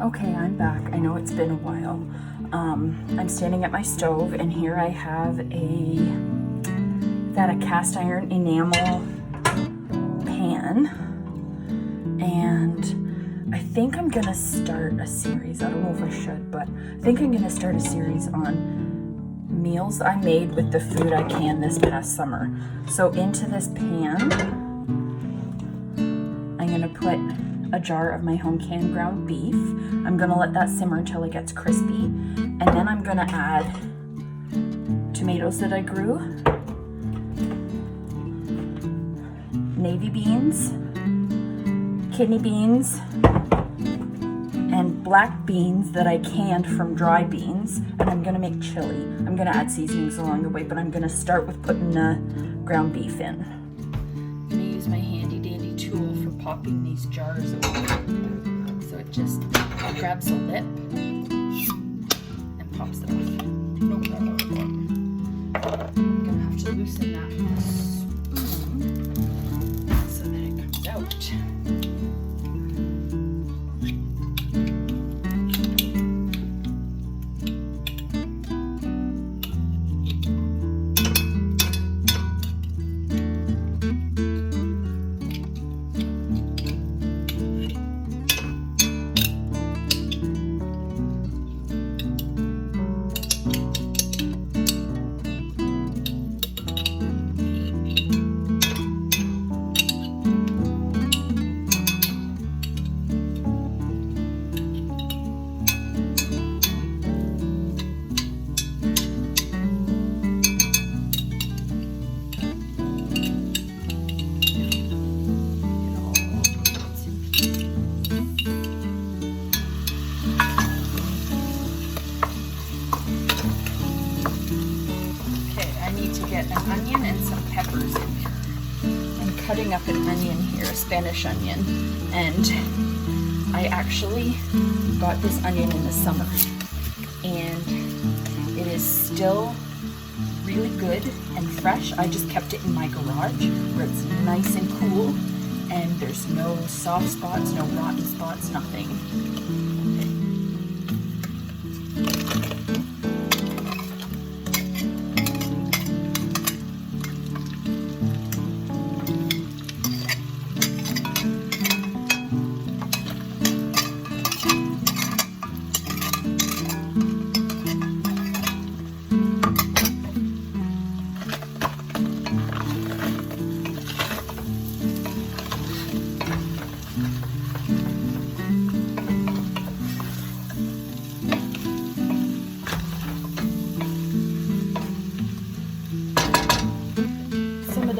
Okay, I'm back. I know it's been a while. I'm standing at my stove, and here I have a cast iron enamel pan, and I think I'm gonna start a series. I don't know if I should, but I think I'm gonna start a series on meals I made with the food I canned this past summer. So into this pan, I'm gonna put a jar of my home canned ground beef. I'm gonna let that simmer until it gets crispy, and then I'm gonna add tomatoes that I grew, navy beans, kidney beans, and black beans that I canned from dry beans, and I'm gonna make chili. I'm gonna add seasonings along the way, but I'm gonna start with putting the ground beef in. I'm gonna use my handy dandy tool for popping these jars open. So it just grabs a lip and pops it off. No problem. I'm gonna have to loosen that with a spoon so that it comes out. Get an onion and some peppers in here. I'm cutting up an onion here, a Spanish onion, and I actually got this onion in the summer, and it is still really good and fresh. I just kept it in my garage where it's nice and cool, and there's no soft spots, no rotten spots, nothing.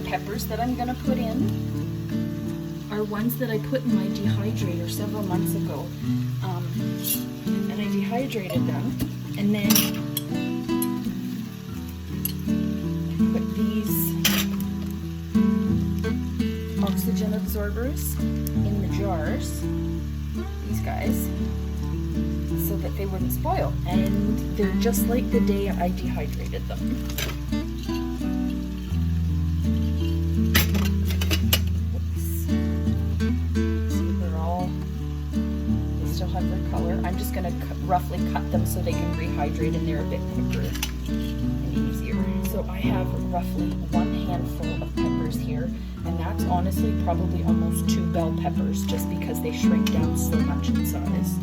Peppers that I'm gonna put in are ones that I put in my dehydrator several months ago, and I dehydrated them, and then put these oxygen absorbers in the jars, these guys, so that they wouldn't spoil, and they're just like the day I dehydrated them. I'm just going to roughly cut them so they can rehydrate and they're a bit quicker and easier. So I have roughly 1 handful of peppers here, and that's honestly probably almost 2 bell peppers just because they shrink down so much in size.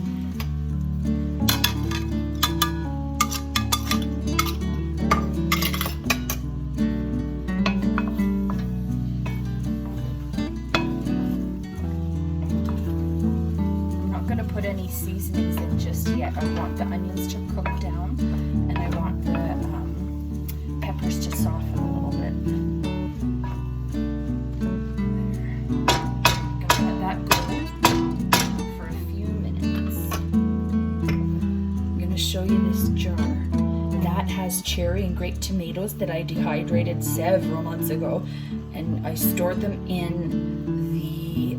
Put any seasonings in just yet. I want the onions to cook down, and I want the peppers to soften a little bit. I'm gonna let that go for a few minutes. I'm gonna show you this jar. That has cherry and grape tomatoes that I dehydrated several months ago, and I stored them in the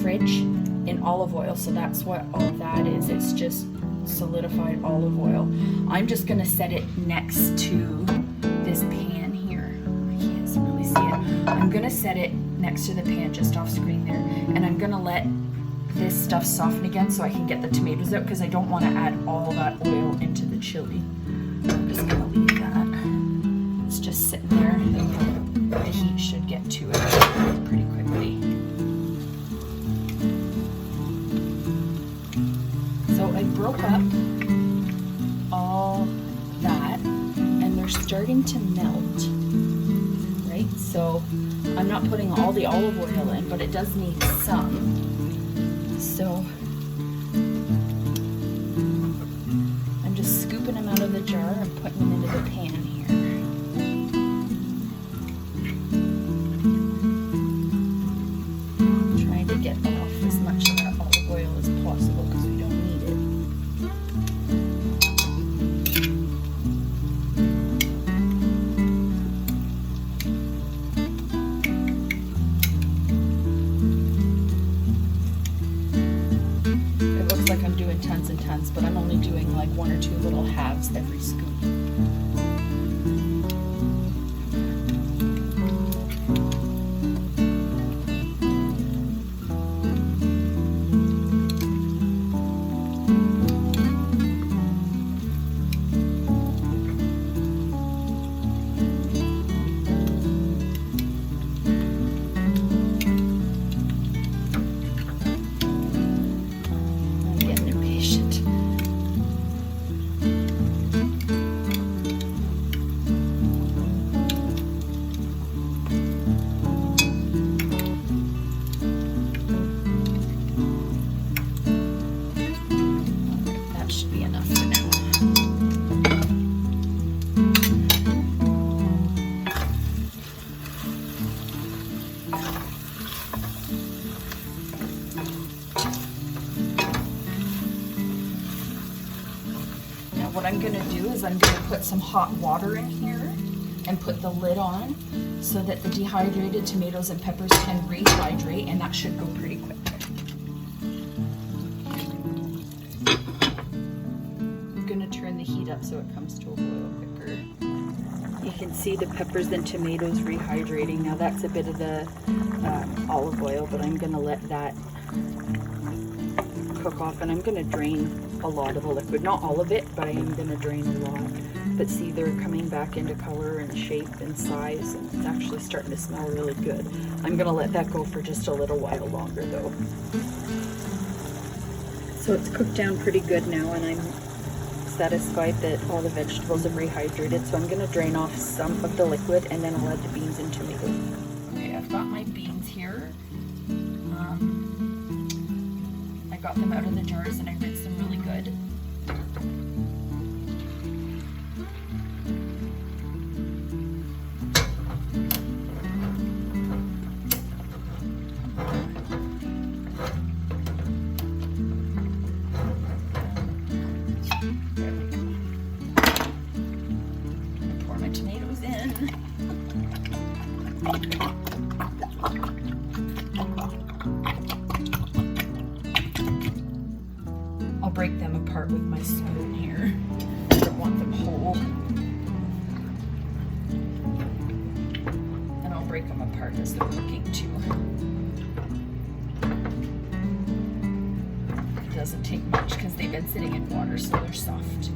fridge in olive oil, so that's what all that is. It's just solidified olive oil. I'm just gonna set it next to this pan here. I can't really see it. I'm gonna set it next to the pan just off screen there, and I'm gonna let this stuff soften again so I can get the tomatoes out, because I don't want to add all that oil into the chili. I'm just gonna leave that. It's just sitting there. The heat should get to it pretty quickly. So I broke up all that and they're starting to melt, right? So I'm not putting all the olive oil in, but it does need some. So I'm just scooping them out of the jar and putting them into the pan here. Trying to get off as much of that olive oil as possible because we don't need it. It looks like I'm doing tons and tons, but I'm only doing like 1 or 2 little halves every scoop. What I'm going to do is I'm going to put some hot water in here and put the lid on so that the dehydrated tomatoes and peppers can rehydrate, and that should go pretty quick. I'm going to turn the heat up so it comes to a boil quicker. You can see the peppers and tomatoes rehydrating. Now that's a bit of the olive oil, but I'm going to let that cook off, and I'm going to drain a lot of the liquid, not all of it, but I am going to drain a lot. But see, they're coming back into color and shape and size, and it's actually starting to smell really good. I'm going to let that go for just a little while longer though. So it's cooked down pretty good now, and I'm satisfied that all the vegetables have rehydrated, so I'm going to drain off some of the liquid and then I'll add the beans and tomatoes. Okay, I've got my beans here. I got them out of the jars and I rinsed them really good. There we go. I'm gonna pour my tomatoes in. I'll break them apart with my spoon here. I don't want them whole. And I'll break them apart as they're cooking too. It doesn't take much because they've been sitting in water, so they're soft.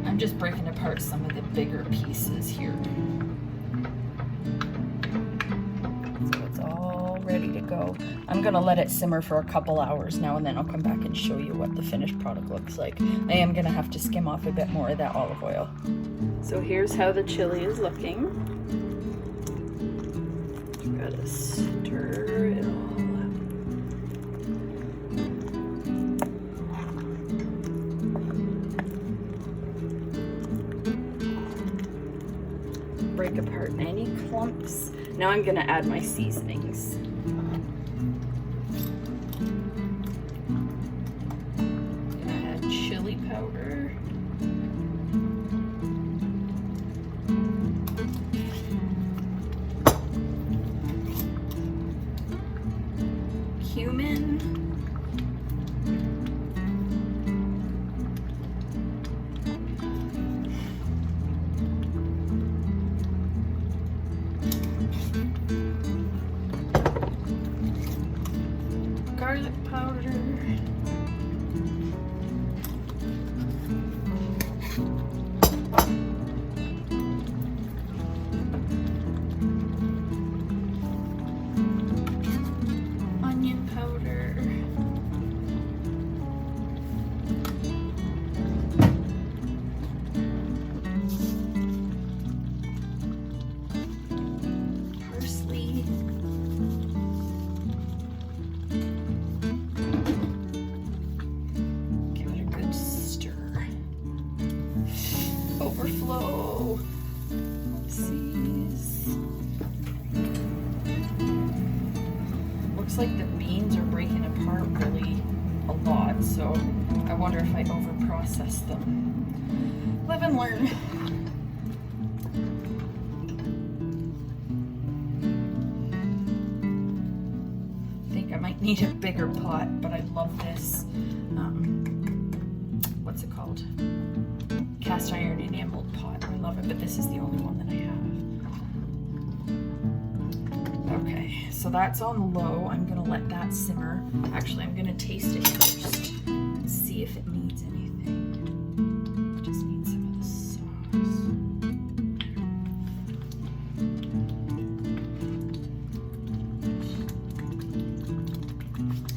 I'm just breaking apart some of the bigger pieces here. So it's all ready to go. I'm gonna let it simmer for a couple hours now, and then I'll come back and show you what the finished product looks like. I am gonna have to skim off a bit more of that olive oil. So here's how the chili is looking. Gotta stir it all up. break apart any clumps. Now I'm gonna add my seasonings. I'm gonna add chili powder. Cumin. Garlic powder. Onion powder. Parsley. Give it a good stir. Overflow. Oopsies. Looks like the beans are breaking apart really a lot, so I wonder if I overprocessed them. Live and learn. I think I might need a bigger pot, but I love this. What's it called? Cast iron enameled pot. I love it, but this is the only one that I have. Okay, so that's on low. I'm gonna let that simmer. Actually, I'm gonna taste it first and see if it needs anything. It just needs some of the sauce.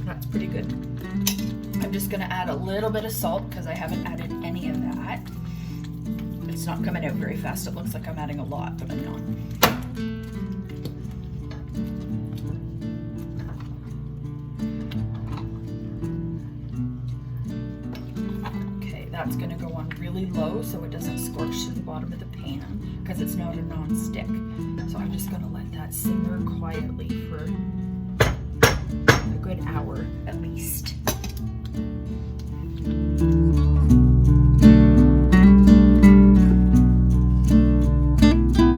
That's pretty good. I'm just gonna add a little bit of salt because I haven't added any of that. It's not coming out very fast. It looks like I'm adding a lot, but I'm not. That's going to go on really low so it doesn't scorch to the bottom of the pan because it's not a non-stick. So I'm just going to let that simmer quietly for a good hour at least.